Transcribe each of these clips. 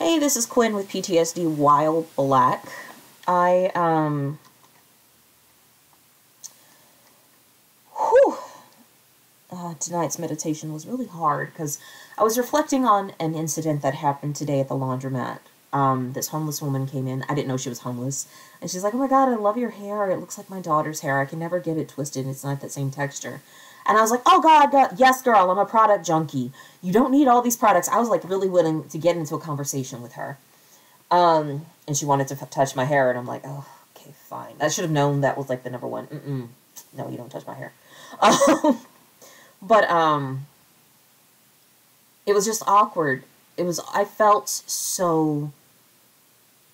Hey, this is Quinn with PTSD While Black. I, whew, tonight's meditation was really hard because I was reflecting on an incident that happened today at the laundromat. This homeless woman came in. I didn't know she was homeless. And she's like, "Oh my God, I love your hair. It looks like my daughter's hair. I can never get it twisted. It's not that same texture." And I was like, "Oh God, yes, girl, I'm a product junkie. You don't need all these products." I was like really willing to get into a conversation with her. And she wanted to touch my hair, and I'm like, "Oh, okay, fine." I should have known that was like the number one. No, you don't touch my hair. But it was just awkward. I felt so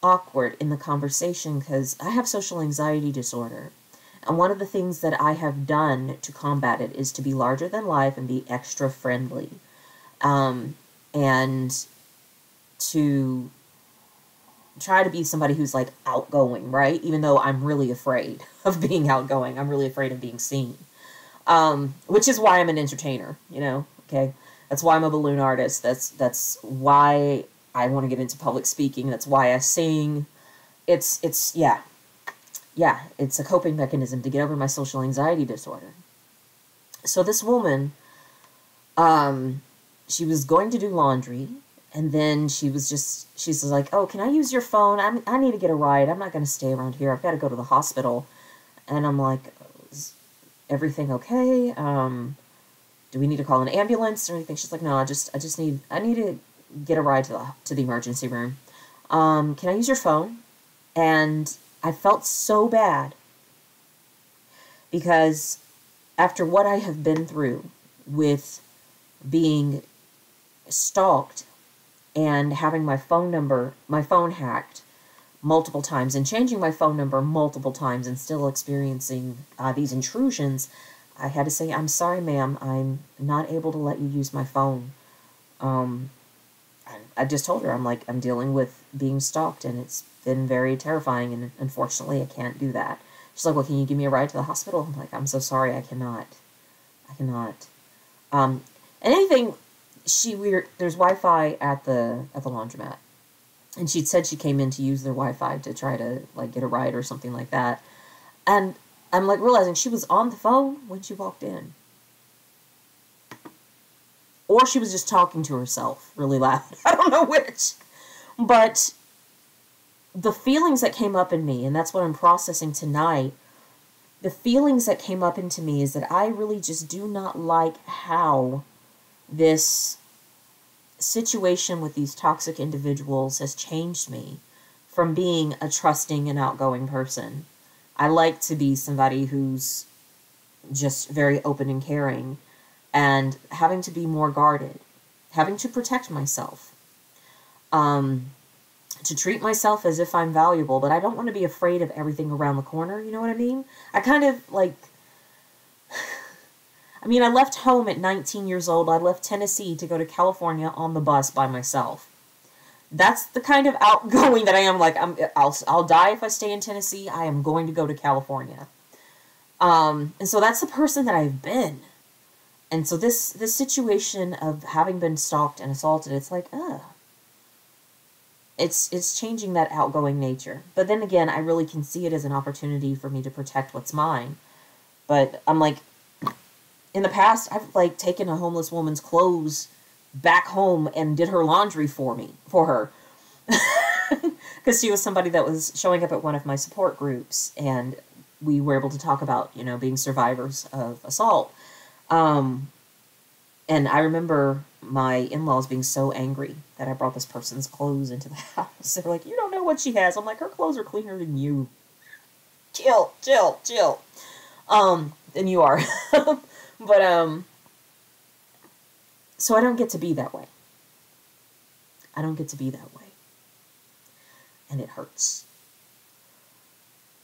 awkward in the conversation because I have social anxiety disorder. And one of the things that I have done to combat it is to be larger than life and be extra friendly. And to try to be somebody who's like outgoing, right? Even though I'm really afraid of being outgoing. I'm really afraid of being seen. Which is why I'm an entertainer, okay? That's why I'm a balloon artist. That's why I want to get into public speaking. That's why I sing. It's a coping mechanism to get over my social anxiety disorder. So this woman, she was going to do laundry, and then she's like, "Oh, can I use your phone? I need to get a ride. I'm not going to stay around here. I've got to go to the hospital." And I'm like, "Is everything okay? Do we need to call an ambulance or anything?" She's like, "No, I need to get a ride to the emergency room. Can I use your phone?" And I felt so bad because after what I have been through with being stalked and having my phone hacked multiple times and changing my phone number multiple times and still experiencing these intrusions, I had to say, "I'm sorry, ma'am, I'm not able to let you use my phone." I just told her, I'm dealing with being stalked, and it's been very terrifying, and unfortunately I can't do that. She's like, "Well, can you give me a ride to the hospital?" I'm like, "I'm so sorry, I cannot. And anything, there's Wi-Fi at the laundromat, and she'd said she came in to use their Wi-Fi to try to, like, get a ride or something like that. And I'm, like, realizing she was on the phone when she walked in. Or she was just talking to herself really loud. I don't know which. But the feelings that came up in me, and that's what I'm processing tonight, the feelings that came up into me is that I really just do not like how this situation with these toxic individuals has changed me from being a trusting and outgoing person. I like to be somebody who's just very open and caring, and having to be more guarded, having to protect myself, to treat myself as if I'm valuable, but I don't want to be afraid of everything around the corner, you know what I mean? I kind of, like, I left home at 19 years old. I left Tennessee to go to California on the bus by myself. That's the kind of outgoing that I am. Like, I'll die if I stay in Tennessee. I am going to go to California. And so that's the person that I've been. And so this situation of having been stalked and assaulted, it's like, it's changing that outgoing nature. But then again, I really can see it as an opportunity for me to protect what's mine. But I'm like, in the past, I've, like, taken a homeless woman's clothes back home and did her laundry for her. Because she was somebody that was showing up at one of my support groups, and we were able to talk about, being survivors of assault. And I remember my in-laws being so angry that I brought this person's clothes into the house. They were like, "You don't know what she has." I'm like, "Her clothes are cleaner than you. Chill. And you are." But, so I don't get to be that way. And it hurts.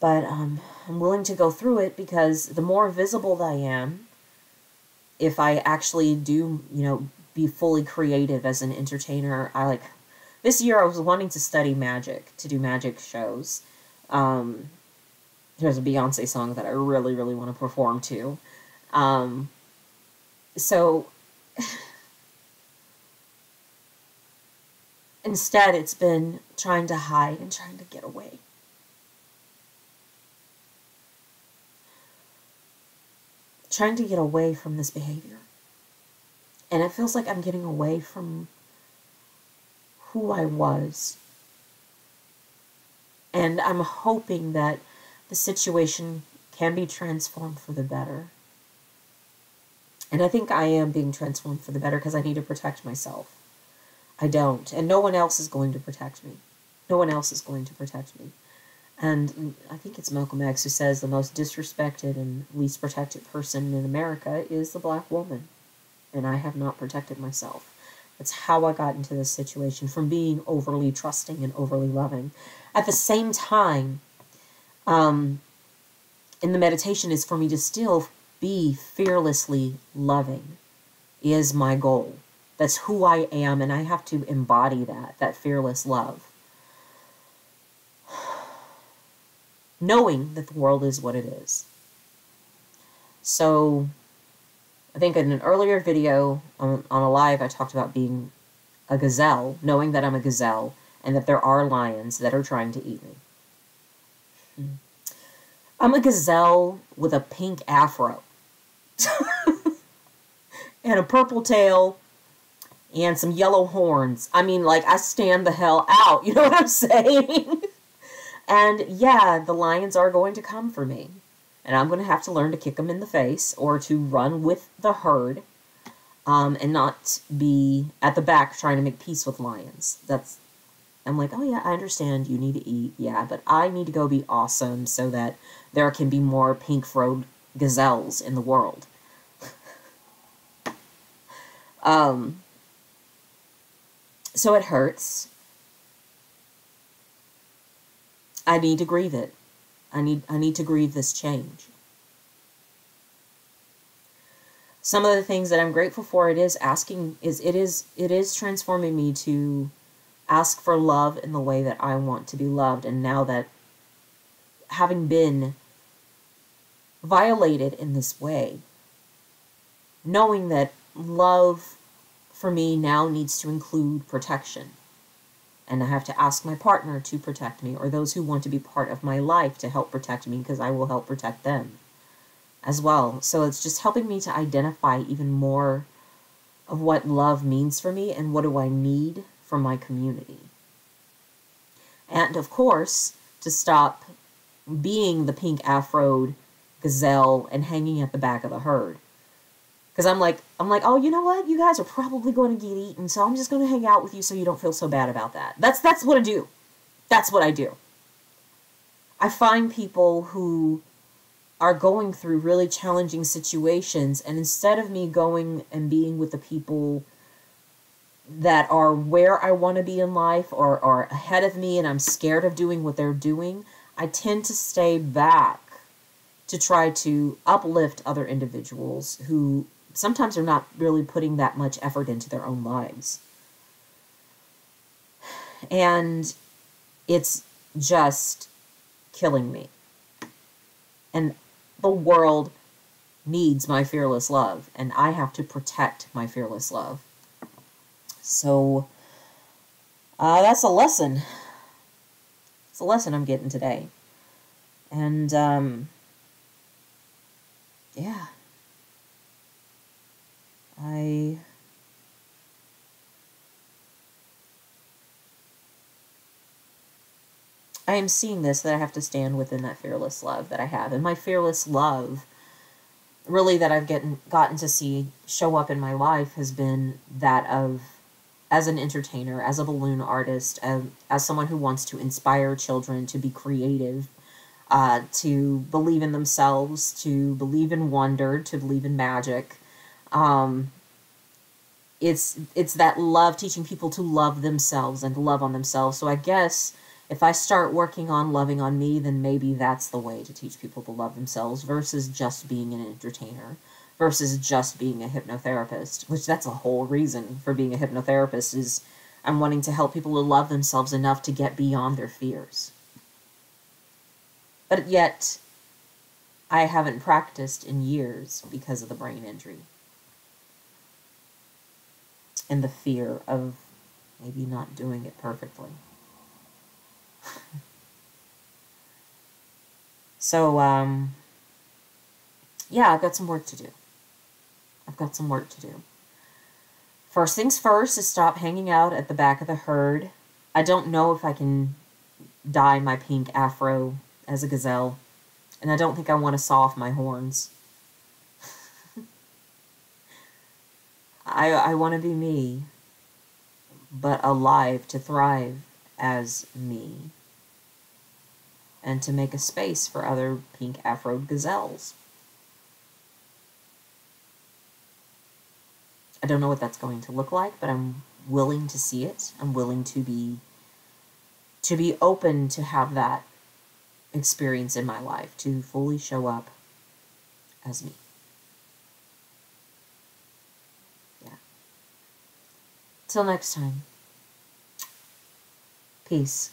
But, I'm willing to go through it because the more visible I am, if I actually do, be fully creative as an entertainer, this year I was wanting to study magic, to do magic shows. There's a Beyonce song that I really, really want to perform to. So Instead, it's been trying to hide and trying to get away. Trying to get away from this behavior. And it feels like I'm getting away from who I was. And I'm hoping that the situation can be transformed for the better. And I think I am being transformed for the better because I need to protect myself. I don't. And no one else is going to protect me. No one else is going to protect me. And I think it's Malcolm X who says the most disrespected and least protected person in America is the black woman. And I have not protected myself. That's how I got into this situation, from being overly trusting and overly loving. At the same time, in the meditation is for me to still be fearlessly loving is my goal. That's who I am, and I have to embody that fearless love. Knowing that the world is what it is. So, I think in an earlier video on a live, I talked about being a gazelle, knowing that I'm a gazelle, and that there are lions that are trying to eat me. I'm a gazelle with a pink afro. And a purple tail, and some yellow horns. I mean, like, I stand the hell out, you know what I'm saying? And yeah, the lions are going to come for me. And I'm going to have to learn to kick them in the face or to run with the herd and not be at the back trying to make peace with lions. I'm like, oh yeah, I understand you need to eat, yeah, but I need to go be awesome so that there can be more pink-froed gazelles in the world. So it hurts. I need to grieve it. I need to grieve this change. Some of the things that I'm grateful for, it is transforming me to ask for love in the way that I want to be loved. And now that having been violated in this way, knowing that love for me now needs to include protection. And I have to ask my partner to protect me, or those who want to be part of my life to help protect me, because I will help protect them as well. So it's just helping me to identify even more of what love means for me and what do I need from my community. And of course, to stop being the pink afroed gazelle and hanging at the back of the herd. Because I'm like, oh, you know what? You guys are probably going to get eaten, so I'm just going to hang out with you so you don't feel so bad about that. That's what I do. That's what I do. I find people who are going through really challenging situations, and instead of me going and being with the people that are where I want to be in life or are ahead of me and I'm scared of doing what they're doing, I tend to stay back to try to uplift other individuals who sometimes are not really putting that much effort into their own lives. And it's just killing me. And the world needs my fearless love, and I have to protect my fearless love. So, that's a lesson. It's a lesson I'm getting today. And, yeah. I am seeing this, that I have to stand within that fearless love that I have. And my fearless love, really, that I've gotten to see show up in my life has been that of, as an entertainer, as a balloon artist, as someone who wants to inspire children to be creative, to believe in themselves, to believe in wonder, to believe in magic. It's that love, teaching people to love themselves and to love on themselves. So I guess if I start working on loving on me, then maybe that's the way to teach people to love themselves versus just being an entertainer, versus just being a hypnotherapist, which that's a whole reason for being a hypnotherapist is I'm wanting to help people to love themselves enough to get beyond their fears. But yet, I haven't practiced in years because of the brain injury and the fear of maybe not doing it perfectly. So, yeah, I've got some work to do. First things first is stop hanging out at the back of the herd. I don't know if I can dye my pink afro as a gazelle, and I don't think I want to saw off my horns. I want to be me, but alive to thrive as me, and to make a space for other pink afro gazelles. I don't know what that's going to look like, but I'm willing to see it. I'm willing to be open to have that experience in my life, to fully show up as me. Yeah. Till next time. Peace.